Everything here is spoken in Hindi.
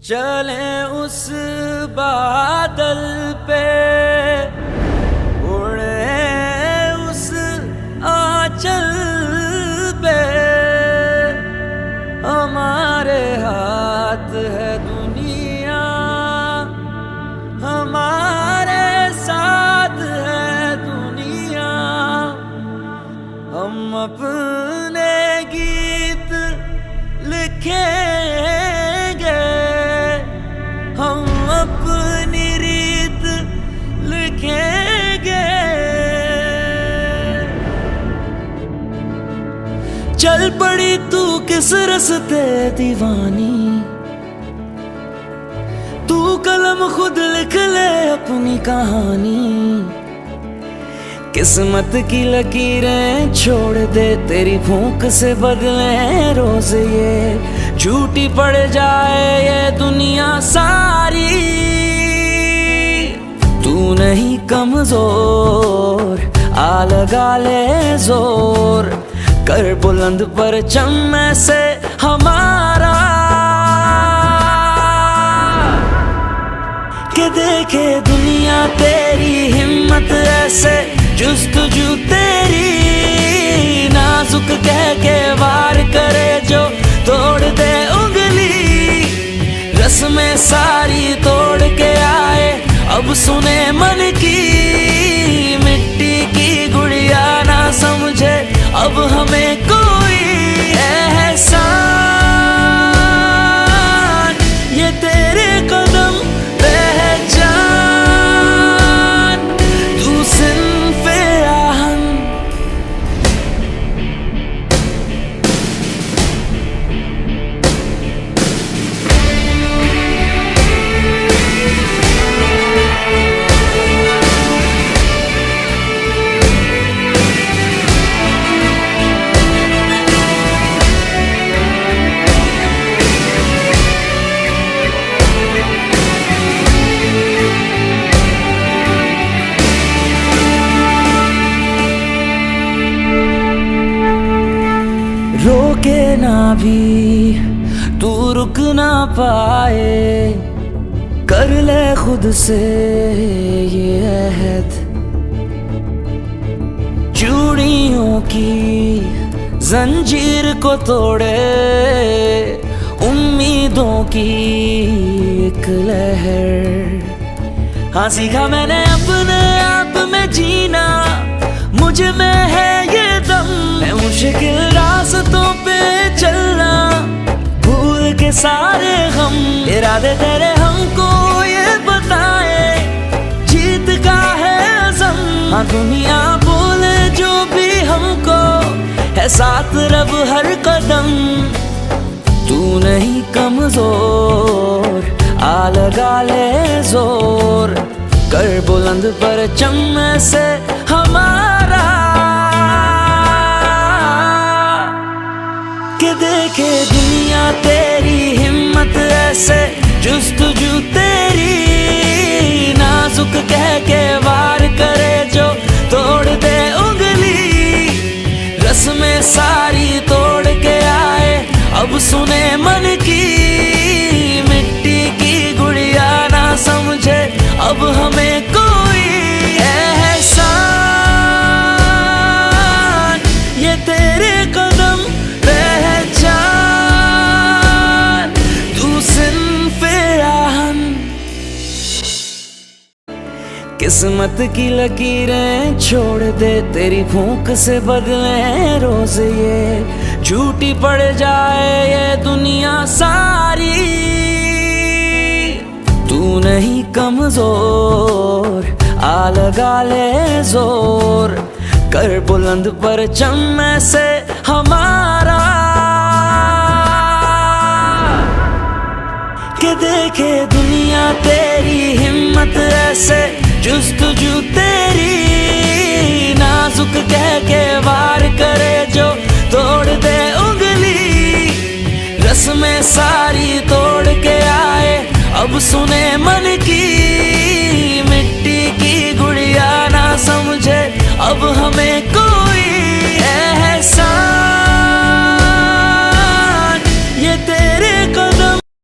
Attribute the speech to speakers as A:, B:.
A: चले उस बादल पे, उड़े उस आंचल पे, हमारे हाथ है दुनिया, हमारे साथ है दुनिया। हम अपने गीत लिखेंगे, हम अपनी रीत लिखेंगे। चल पड़ी तू किस रस्ते दीवानी, तू कलम खुद लिख ले अपनी कहानी। किस्मत की लकीरें छोड़ दे, तेरी भूख से बदले रोज ये झूठी पड़ जाए ये दुनिया सारी। तू नहीं कमजोर, आ लगा ले जोर, कर बुलंद परचम से हमारा, के देखे दुनिया तेरी हिम्मत ऐसे जुस्तजू तेरी। नाजुक कह के वार करे जो तोड़ दे उंगली, रस्में सारी तोड़ के आए अब सुने मन की। मिट्टी की गुड़िया ना समझे अब हमें कोई एहसान, ये तेरे कदम रोके ना भी तू रुक ना पाए, कर ले खुद से ये अहद। चूड़ियों की जंजीर को तोड़े उम्मीदों की एक लहर। हाँ सीखा मैंने अपने आप में जीना, मुझ में है ये दम। है मुश्किल रास्तों पे चलना, भूल के सारे गम। इरादे तेरे हमको ये बताए, जीत का है अज़म। हाँ दुनिया बोले जो भी हमको, है साथ रब हर कदम। तू नहीं कमजोर, आ लगा ले जोर, कर बुलंद परचम से हमारा, के देखे दुनिया तेरी हिम्मत ऐसे जुस्तजू तेरी। नाजुक कह के वार करे जो तोड़ दे उंगली, रस्में सारी तोड़ के आए अब सुने मन की। मिट्टी की गुड़िया ना समझे अब हमें कोई एहसान, ये तेरे कदम पहचान, तू सिन्फ़े आहन। किस्मत की लकीरें छोड़ दे, तेरी भूख से बदले रोज ये झूठी पड़ जाए ये दुनिया सारी। तू नहीं कमजोर, आ लगा ले जोर, कर बुलंद परचम से हमारा, के देखे दुनिया तेरी हिम्मत ऐसे जुस्तजू तेरी। नाजुक कह के वार करे जो तोड़ दे उंगली, रस्में सारी तोड़